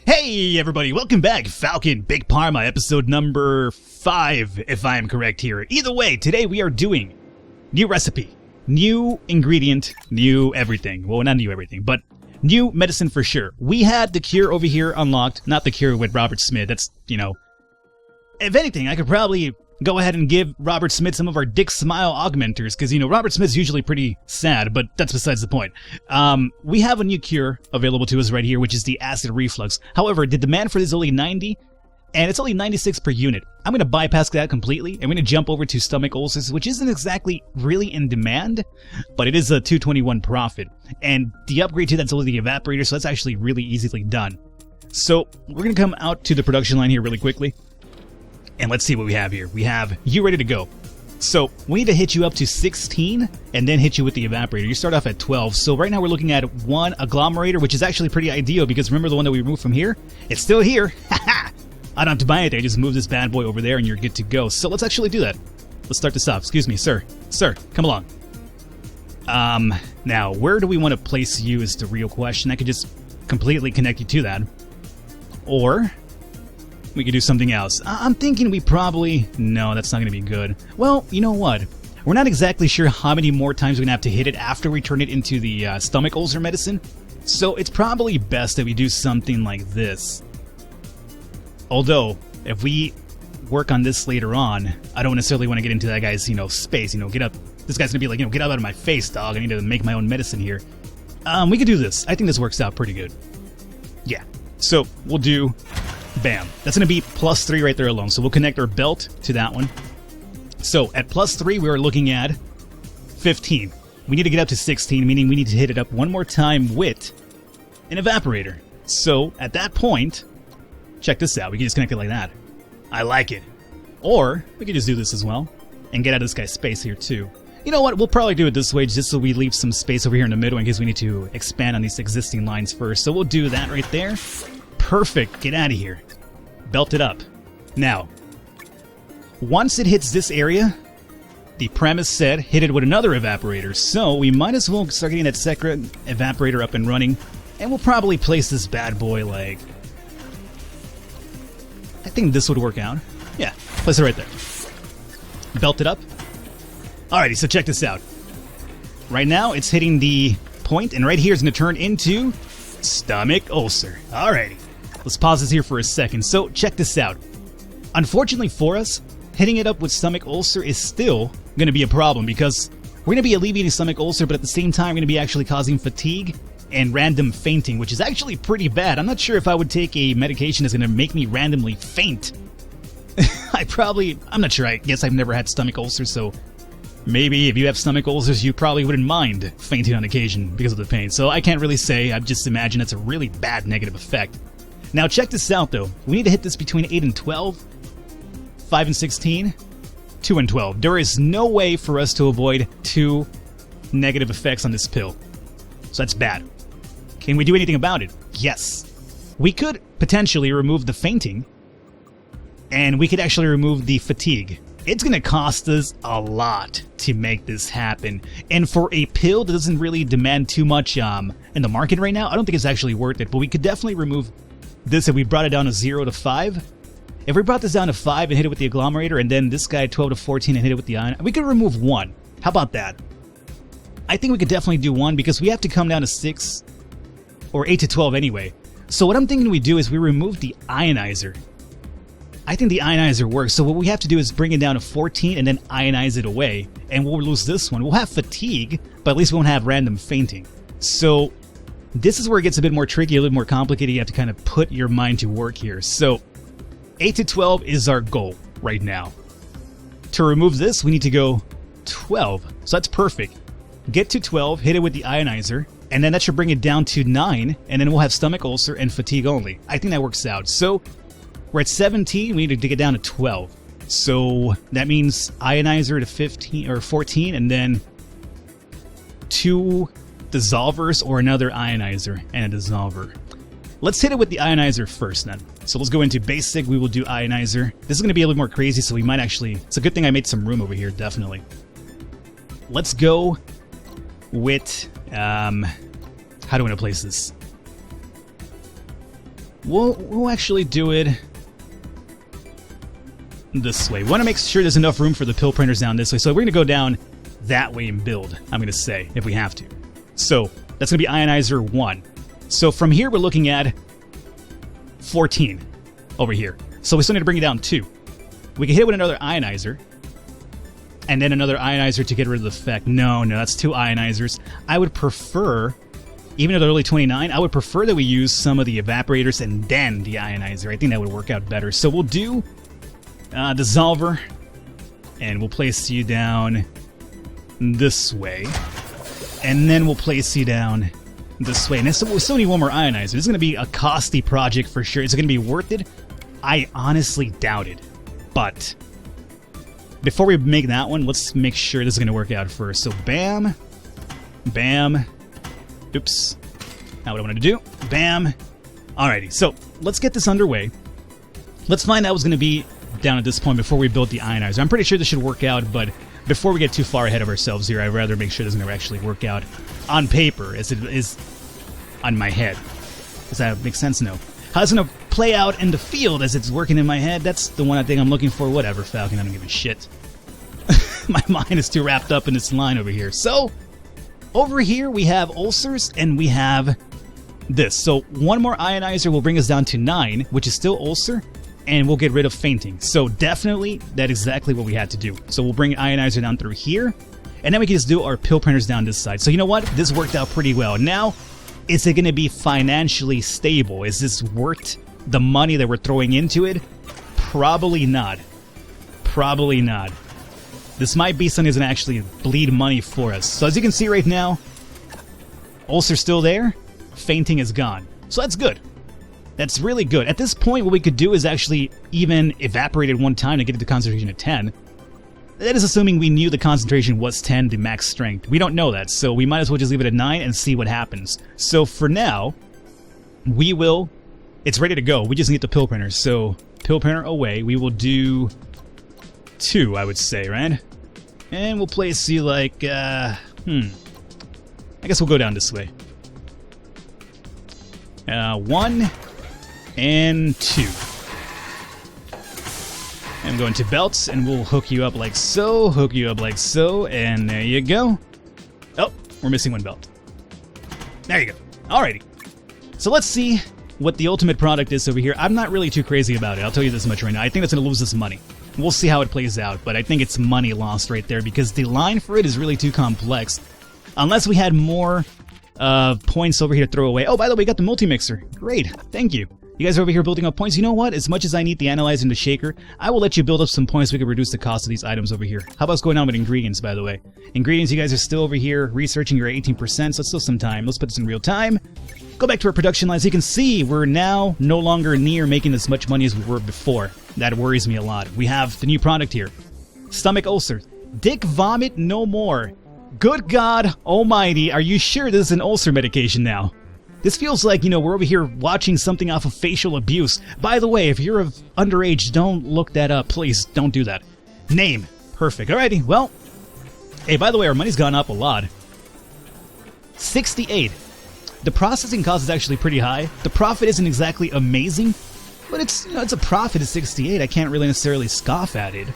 Hey everybody, welcome back. Falcon, Big Pharma, episode number 5, if I am correct here. Either way, today we are doing new recipe, new ingredient, new everything. Well, not new everything, but new medicine for sure. We had the cure over here unlocked, not the cure with Robert Smith. That's, if anything, I could probably go ahead and give Robert Smith some of our Dick Smile augmenters, because, Robert Smith's usually pretty sad, but that's besides the point. We have a new cure available to us right here, which is the acid reflux. However, the demand for this is only 90, and it's only 96 per unit. I'm going to bypass that completely, and we're going to jump over to stomach ulcers, which isn't exactly really in demand, but it is a 221 profit. And the upgrade to that's only the evaporator, so that's actually really easily done. So, we're going to come out to the production line here really quickly. And let's see what we have here. We have you ready to go. So we need to hit you up to 16 and then hit you with the evaporator. You start off at 12. So right now we're looking at one agglomerator, which is actually pretty ideal because remember the one that we removed from here? It's still here. I don't have to buy anything. I just move this bad boy over there and you're good to go. So let's actually do that. Let's start this off. Excuse me, sir. Sir, come along. Now, where do we want to place you is the real question. I could just completely connect you to that. Or we could do something else. I'm thinking we probably... No, that's not going to be good. Well, you know what? We're not exactly sure how many more times we're going to have to hit it after we turn it into the stomach ulcer medicine. So it's probably best that we do something like this. Although, if we work on this later on, I don't necessarily want to get into that guy's, space. Get up. This guy's going to be like, get out of my face, dog. I need to make my own medicine here. We could do this. I think this works out pretty good. Yeah. So, we'll do... Bam. That's going to be +3 right there alone. So we'll connect our belt to that one. So at +3, we are looking at 15. We need to get up to 16, meaning we need to hit it up one more time with an evaporator. So at that point, check this out. We can just connect it like that. I like it. Or we could just do this as well and get out of this guy's space here too. You know what? We'll probably do it this way just so we leave some space over here in the middle in case we need to expand on these existing lines first. So we'll do that right there. Perfect. Get out of here. Belt it up. Now, once it hits this area, the premise said hit it with another evaporator. So we might as well start getting that second evaporator up and running. And we'll probably place this bad boy like... I think this would work out. Yeah, place it right there. Belt it up. Alrighty, so check this out. Right now, it's hitting the point, and right here is going to turn into stomach ulcer. Alrighty. Let's pause this here for a second. So, check this out. Unfortunately for us, hitting it up with stomach ulcer is still going to be a problem because we're going to be alleviating stomach ulcer, but at the same time, we're going to be actually causing fatigue and random fainting, which is actually pretty bad. I'm not sure if I would take a medication that's going to make me randomly faint. I'm not sure. I guess I've never had stomach ulcers, so maybe if you have stomach ulcers, you probably wouldn't mind fainting on occasion because of the pain. So I can't really say. I just imagine that's a really bad negative effect. Now check this out though. We need to hit this between 8 and 12, 5 and 16, 2 and 12. There is no way for us to avoid 2 negative effects on this pill. So that's bad. Can we do anything about it? Yes. We could potentially remove the fainting, and we could actually remove the fatigue. It's going to cost us a lot to make this happen. And for a pill that doesn't really demand too much in the market right now, I don't think it's actually worth it. But we could definitely remove this if we brought it down to 0 to 5. If we brought this down to 5 and hit it with the agglomerator, and then this guy 12 to 14 and hit it with the ion, we could remove 1. How about that? I think we could definitely do 1 because we have to come down to 6 or 8 to 12 anyway. So what I'm thinking we do is we remove the ionizer. I think the ionizer works, so what we have to do is bring it down to 14 and then ionize it away, and we'll lose this one. We'll have fatigue, but at least we won't have random fainting. So this is where it gets a bit more tricky, a little more complicated. You have to kind of put your mind to work here. So 8 to 12 is our goal right now. To remove this, we need to go 12. So that's perfect. Get to 12, hit it with the ionizer, and then that should bring it down to 9, and then we'll have stomach ulcer and fatigue only. I think that works out. So we're at 17, we need to get it down to 12. So that means ionizer to 15 or 14, and then 2 dissolvers or another ionizer and a dissolver. Let's hit it with the ionizer first then. So let's go into basic, we will do ionizer. This is going to be a little more crazy, so we might actually... It's a good thing I made some room over here, definitely. Let's go with... how do I want to place this? We'll actually do it this way. We want to make sure there's enough room for the pill printers down this way. So we're going to go down that way and build, I'm going to say, if we have to. So that's going to be ionizer 1. So from here, we're looking at 14 over here. So we still need to bring it down 2. We can hit it with another ionizer. And then another ionizer to get rid of the effect. No, that's 2 ionizers. I would prefer, even though they're only 29, I would prefer that we use some of the evaporators and then the ionizer. I think that would work out better. So we'll do dissolver, and we'll place you down this way. And then we'll place you down this way. And we still need one more ionizer. This is going to be a costly project for sure. Is it going to be worth it? I honestly doubt it. But before we make that one, let's make sure this is going to work out first. So bam, bam, oops, not what I wanted to do, bam. Alrighty, so let's get this underway. Let's find out what's going to be down at this point before we build the ionizer. I'm pretty sure this should work out, but before we get too far ahead of ourselves here, I'd rather make sure this is going to actually work out on paper as it is on my head. Does that make sense? No. How it's going to play out in the field as it's working in my head, that's the one I think I'm looking for. Whatever, Falcon, I don't give a shit. My mind is too wrapped up in this line over here. So, over here we have ulcers and we have this. So, one more ionizer will bring us down to 9, which is still ulcer, and we'll get rid of fainting. So, definitely, that's exactly what we had to do. So, we'll bring ionizer down through here, and then we can just do our pill printers down this side. So, you know what? This worked out pretty well. Now, is it going to be financially stable? Is this worth the money that we're throwing into it? Probably not. Probably not. This might be something that's going to actually bleed money for us. So as you can see right now, ulcer's still there, fainting is gone. So that's good. That's really good. At this point, what we could do is actually even evaporate it one time to get it to concentration of 10. That is assuming we knew the concentration was 10, the max strength. We don't know that, so we might as well just leave it at 9 and see what happens. So for now, we will... It's ready to go. We just need the pill printer. So, pill printer away. We will do 2, I would say, right? And we'll place you like, I guess we'll go down this way. 1 and 2. And go into belts, and we'll hook you up like so, hook you up like so, and there you go. Oh, we're missing one belt. There you go. Alrighty. So let's see what the ultimate product is over here. I'm not really too crazy about it, I'll tell you this much right now. I think that's going to lose us money. We'll see how it plays out, but I think it's money lost right there because the line for it is really too complex. Unless we had more points over here to throw away. Oh, by the way, we got the multi-mixer. Great, thank you. You guys are over here building up points. You know what? As much as I need the analyzer and the shaker, I will let you build up some points so we can reduce the cost of these items over here. How about what's going on with ingredients, by the way? Ingredients, you guys are still over here researching. You're at 18%, so it's still some time. Let's put this in real time. Go back to our production lines. You can see we're now no longer near making as much money as we were before. That worries me a lot. We have the new product here. Stomach ulcer. Dick vomit no more. Good God almighty, are you sure this is an ulcer medication now? This feels like, you know, we're over here watching something off of facial abuse. By the way, if you're of underage, don't look that up. Please, don't do that. Name. Perfect. Alrighty, well. Hey, by the way, our money's gone up a lot. 68. The processing cost is actually pretty high. The profit isn't exactly amazing, but it's, you know, it's a profit of 68. I can't really necessarily scoff at it.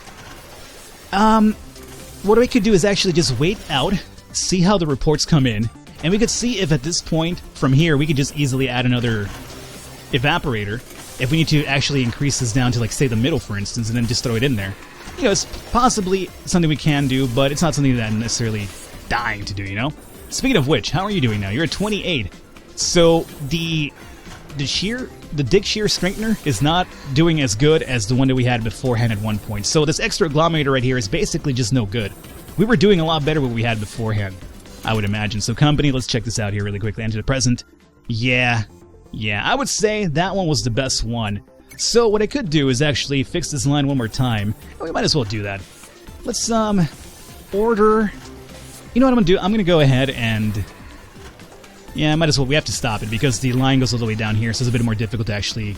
What we could do is actually just wait out, see how the reports come in, and we could see if at this point, from here, we could just easily add another evaporator if we need to actually increase this down to, like, say, the middle, for instance, and then just throw it in there. You know, it's possibly something we can do, but it's not something that I'm necessarily dying to do, you know? Speaking of which, how are you doing now? You're at 28. So the Dick Shear Strengthener is not doing as good as the one that we had beforehand at one point. So this extra agglomerator right here is basically just no good. We were doing a lot better what we had beforehand, I would imagine. So company, let's check this out here really quickly. Enter the present. Yeah, I would say that one was the best one. So what I could do is actually fix this line one more time. We might as well do that. Let's order. You know what I'm gonna do? I'm gonna go ahead and, yeah, might as well. We have to stop it because the line goes all the way down here, so it's a bit more difficult to actually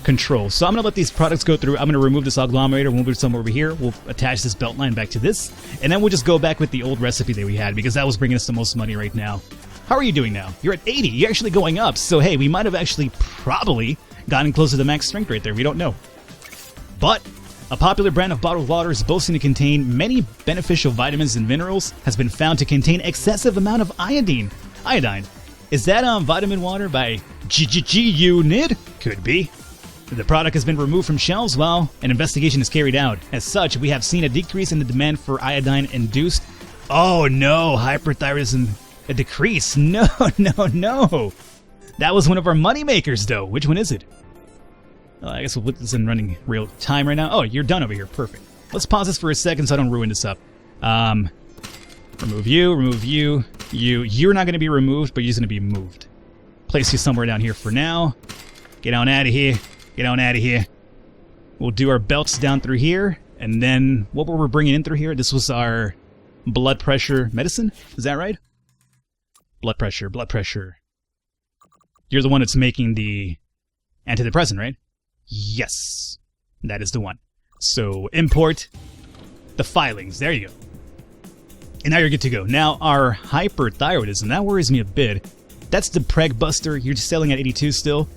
control. So I'm gonna let these products go through. I'm gonna remove this agglomerator. We'll move it somewhere over here. We'll attach this belt line back to this, and then we'll just go back with the old recipe that we had because that was bringing us the most money right now. How are you doing now? You're at 80. You're actually going up. So hey, we might have actually probably gotten close to the max strength right there. We don't know. But a popular brand of bottled waters boasting to contain many beneficial vitamins and minerals has been found to contain excessive amount of iodine. Iodine. Is that vitamin water by Unid? Could be. The product has been removed from shelves while an investigation is carried out. As such, we have seen a decrease in the demand for iodine-induced... Oh no, hyperthyroidism. A decrease. No. That was one of our moneymakers, though. Which one is it? I guess we'll put this in running real time right now. Oh, you're done over here. Perfect. Let's pause this for a second so I don't ruin this up. Remove you. You're not going to be removed, but you're going to be moved. Place you somewhere down here for now. Get on out of here. We'll do our belts down through here. And then, what were we bringing in through here? This was our blood pressure medicine? Is that right? Blood pressure. You're the one that's making the antidepressant, right? Yes, that is the one. So import the filings. There you go. And now you're good to go. Now our hyperthyroidism, that worries me a bit. That's the Preg Buster. You're just selling at 82 still.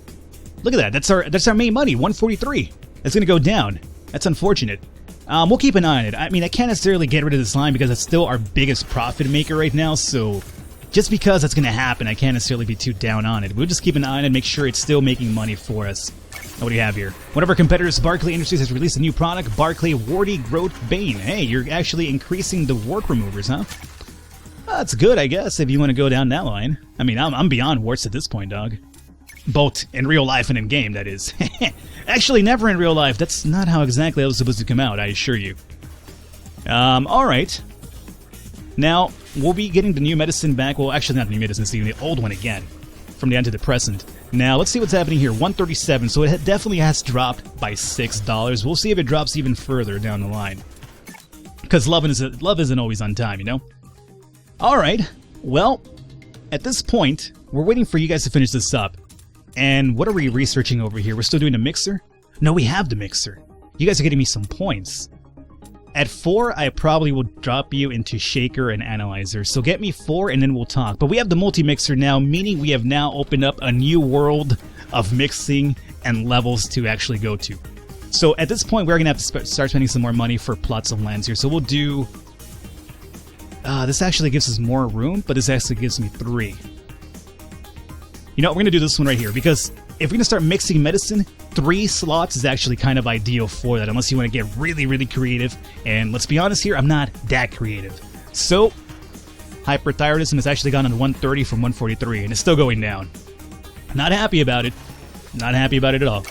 Look at that. That's our main money. 143. That's gonna go down. That's unfortunate. We'll keep an eye on it. I mean, I can't necessarily get rid of this line because it's still our biggest profit maker right now. So just because that's gonna happen, I can't necessarily be too down on it. We'll just keep an eye on it and make sure it's still making money for us. What do you have here? One of our competitors, Barclay Industries, has released a new product, Barclay Warty Growth Bane. Hey, you're actually increasing the wart removers, huh? That's good, I guess, if you want to go down that line. I mean, I'm beyond warts at this point, dog. Both in real life and in game, that is. Actually, never in real life. That's not how exactly that was supposed to come out, I assure you. Alright. Now, we'll be getting the new medicine back. Well, actually, not the new medicine, it's the old one again. From the antidepressant. Now, let's see what's happening here. 137, so it definitely has dropped by $6. We'll see if it drops even further down the line. Because love isn't always on time, you know? Alright, well, at this point, we're waiting for you guys to finish this up. And what are we researching over here? We're still doing the mixer? No, we have the mixer. You guys are getting me some points. At 4, I probably will drop you into Shaker and Analyzer. So get me 4 and then we'll talk. But we have the multi-mixer now, meaning we have now opened up a new world of mixing and levels to actually go to. So at this point, we're going to have to start spending some more money for plots of lands here. So we'll do... this actually gives us more room, but this actually gives me 3. You know what, we're going to do this one right here, because if we're going to start mixing medicine, 3 slots is actually kind of ideal for that, unless you want to get really, really creative. And let's be honest here, I'm not that creative. So, hyperthyroidism has actually gone on to 130 from 143, and it's still going down. Not happy about it. Not happy about it at all.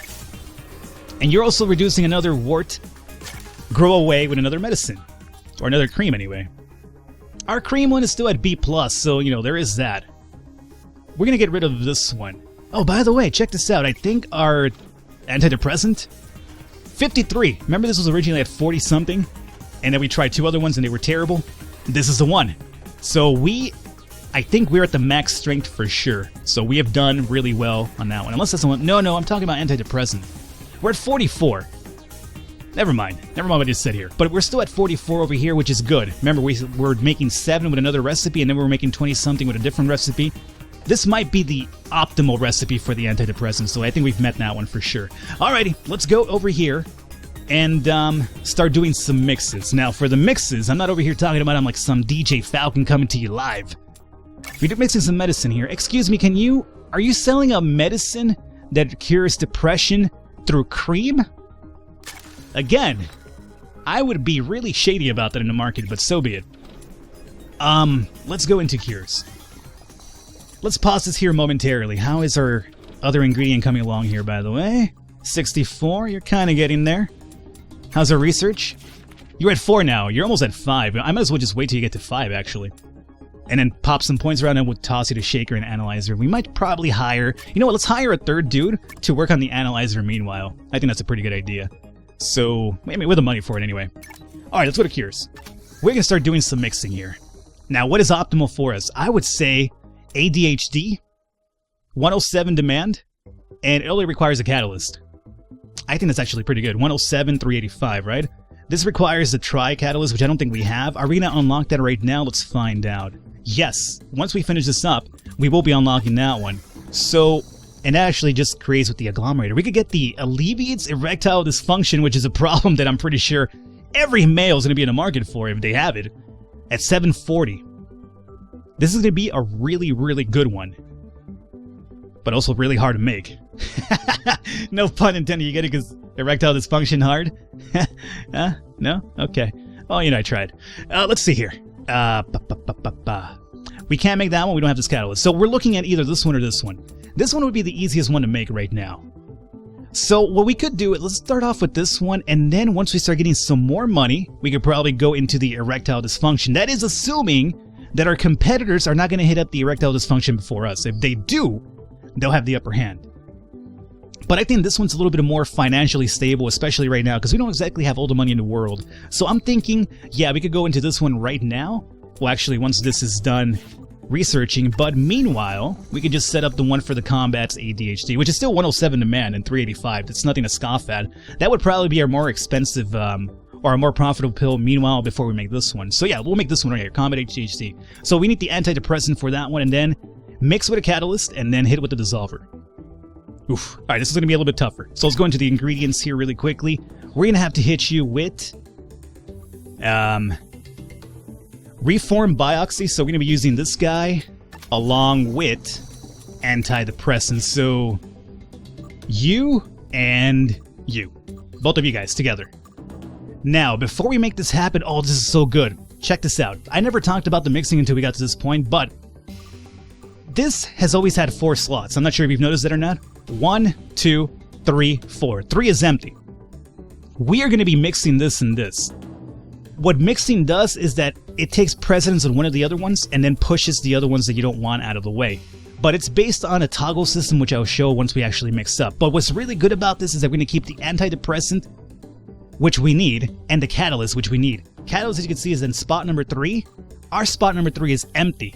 And you're also reducing another wart grow away with another medicine. Or another cream, anyway. Our cream one is still at B+, so, you know, there is that. We're going to get rid of this one. Oh, by the way, check this out. I think our antidepressant, 53. Remember this was originally at 40-something? And then we tried 2 other ones and they were terrible? This is the one. So I think we're at the max strength for sure. So we have done really well on that one. Unless that's the one. No, I'm talking about antidepressant. We're at 44. Never mind what I just said here. But we're still at 44 over here, which is good. Remember, we're making 7 with another recipe, and then we're making 20-something with a different recipe. This might be the optimal recipe for the antidepressant, so I think we've met that one for sure. Alrighty, let's go over here and start doing some mixes. Now, for the mixes, I'm not over here talking about I'm like some DJ Falcon coming to you live. We're mixing some medicine here. Excuse me, are you selling a medicine that cures depression through cream? Again, I would be really shady about that in the market, but so be it. Let's go into cures. Let's pause this here momentarily. How is our other ingredient coming along here, by the way? 64, you're kind of getting there. How's our research? You're at 4 now. You're almost at 5. I might as well just wait till you get to 5, actually. And then pop some points around and we'll toss you to Shaker and Analyzer. We might probably hire... You know what, let's hire a 3rd dude to work on the Analyzer meanwhile. I think that's a pretty good idea. So, I mean, with the money for it anyway. Alright, let's go to cures. We're going to start doing some mixing here. Now, what is optimal for us? I would say ADHD, 107 demand, and it only requires a catalyst. I think that's actually pretty good. 107, 385, right? This requires a tri-catalyst, which I don't think we have. Are we going to unlock that right now? Let's find out. Yes, once we finish this up, we will be unlocking that one. So, and that actually just creates with the agglomerator. We could get the alleviates erectile dysfunction, which is a problem that I'm pretty sure every male is going to be in the market for if they have it, at 740. This is going to be a really, really good one, but also really hard to make. No pun intended. You get it because erectile dysfunction hard? No? Okay. Oh, I tried. Let's see here. We can't make that one. We don't have this catalyst. So we're looking at either this one or this one. This one would be the easiest one to make right now. So what we could do is let's start off with this one, and then once we start getting some more money, we could probably go into the erectile dysfunction. That is assuming that our competitors are not going to hit up the erectile dysfunction before us. If they do, they'll have the upper hand. But I think this one's a little bit more financially stable, especially right now, because we don't exactly have all the money in the world. So I'm thinking, yeah, we could go into this one right now. Well, actually, once this is done researching, but meanwhile, we could just set up the one for the combat's ADHD, which is still 107 demand and 385. That's nothing to scoff at. That would probably be our more expensive, or a more profitable pill, meanwhile, before we make this one. So yeah, we'll make this one right here, combat ADHD. So we need the antidepressant for that one, and then mix with a catalyst, and then hit with the dissolver. Oof. Alright, this is going to be a little bit tougher. So let's go into the ingredients here really quickly. We're going to have to hit you with Reform Bioxy. So we're going to be using this guy along with antidepressants. So you and you. Both of you guys together. Now, before we make this happen, oh, this is so good. Check this out. I never talked about the mixing until we got to this point, but this has always had 4 slots. I'm not sure if you've noticed that or not. 1, 2, 3, 4. 3 is empty. We are going to be mixing this and this. What mixing does is that it takes precedence on one of the other ones and then pushes the other ones that you don't want out of the way. But it's based on a toggle system, which I'll show once we actually mix up. But what's really good about this is that we're going to keep the antidepressant, which we need, and the catalyst, which we need. Catalyst, as you can see, is in spot number 3. Our spot number 3 is empty,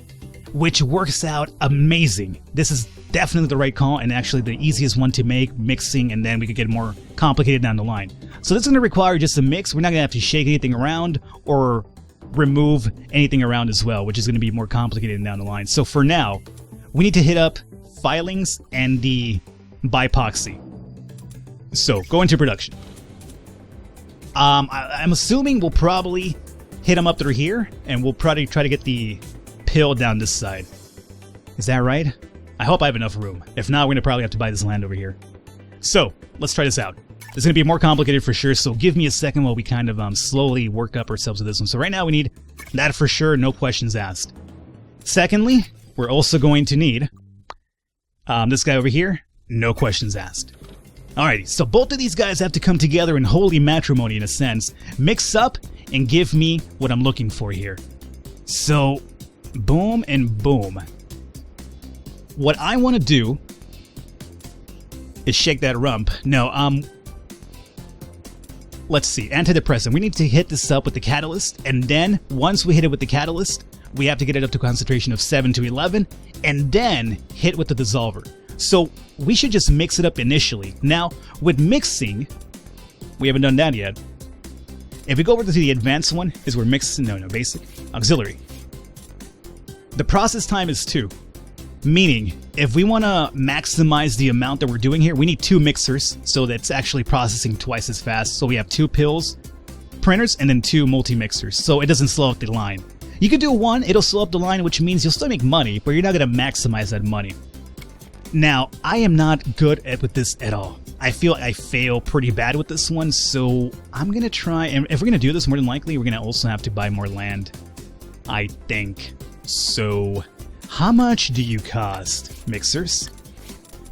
which works out amazing. This is definitely the right call and actually the easiest one to make, mixing, and then we could get more complicated down the line. So this is going to require just a mix. We're not going to have to shake anything around or remove anything around as well, which is going to be more complicated down the line. So for now, we need to hit up filings and the bipoxy. So go into production. I'm assuming we'll probably hit them up through here, and we'll probably try to get the pill down this side. Is that right? I hope I have enough room. If not, we're going to probably have to buy this land over here. So, let's try this out. It's going to be more complicated for sure, so give me a second while we kind of slowly work up ourselves to this one. So right now we need that for sure, no questions asked. Secondly, we're also going to need this guy over here, no questions asked. Alrighty, so both of these guys have to come together in holy matrimony in a sense, mix up, and give me what I'm looking for here. So, boom and boom. What I want to do is shake that rump. No, let's see, antidepressant. We need to hit this up with the catalyst, and then once we hit it with the catalyst, we have to get it up to concentration of 7 to 11, and then hit with the dissolver. So we should just mix it up initially. Now, with mixing, we haven't done that yet. If we go over to the advanced one, is we're mixing, no, basic, auxiliary. The process time is 2. Meaning, if we want to maximize the amount that we're doing here, we need 2 mixers, so that's actually processing twice as fast. So we have 2 pills, printers, and then 2 multi-mixers, so it doesn't slow up the line. You could do 1, it'll slow up the line, which means you'll still make money, but you're not going to maximize that money. Now, I am not good with this at all. I feel I fail pretty bad with this one, so I'm going to try, and if we're going to do this, more than likely, we're going to also have to buy more land, I think. So, how much do you cost, mixers?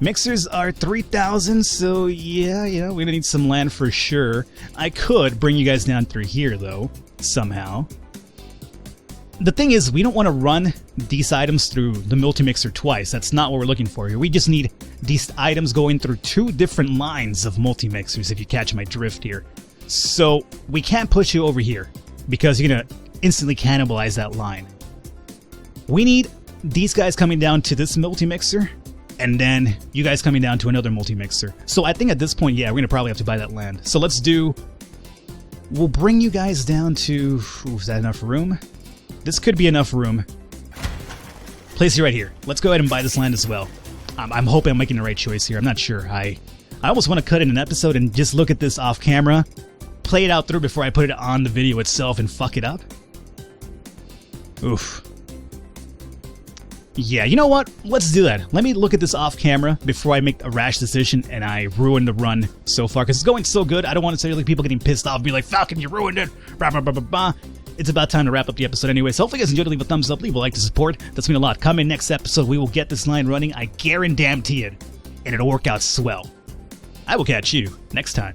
Mixers are 3,000, so yeah, we're going to need some land for sure. I could bring you guys down through here, though, somehow. The thing is, we don't want to run these items through the multi-mixer twice. That's not what we're looking for here. We just need these items going through 2 different lines of multi-mixers, if you catch my drift here. So, we can't push you over here, because you're going to instantly cannibalize that line. We need these guys coming down to this multi-mixer, and then you guys coming down to another multi-mixer. So I think at this point, yeah, we're going to probably have to buy that land. So let's do... We'll bring you guys down to... Ooh, is that enough room? This could be enough room. Place you right here. Let's go ahead and buy this land as well. I'm hoping I'm making the right choice here. I'm not sure. I almost want to cut in an episode and just look at this off camera, play it out through before I put it on the video itself and fuck it up. Oof. Yeah, you know what? Let's do that. Let me look at this off camera before I make a rash decision and I ruin the run so far, because it's going so good. I don't want to say like people getting pissed off, be like, Falcon, you ruined it. Blah, blah, blah, blah, blah. It's about time to wrap up the episode anyway. So hopefully you guys enjoyed. Leave a thumbs up, leave a like to support. That's mean a lot. Come in next episode, we will get this line running. I guarantee it, and it'll work out swell. I will catch you next time.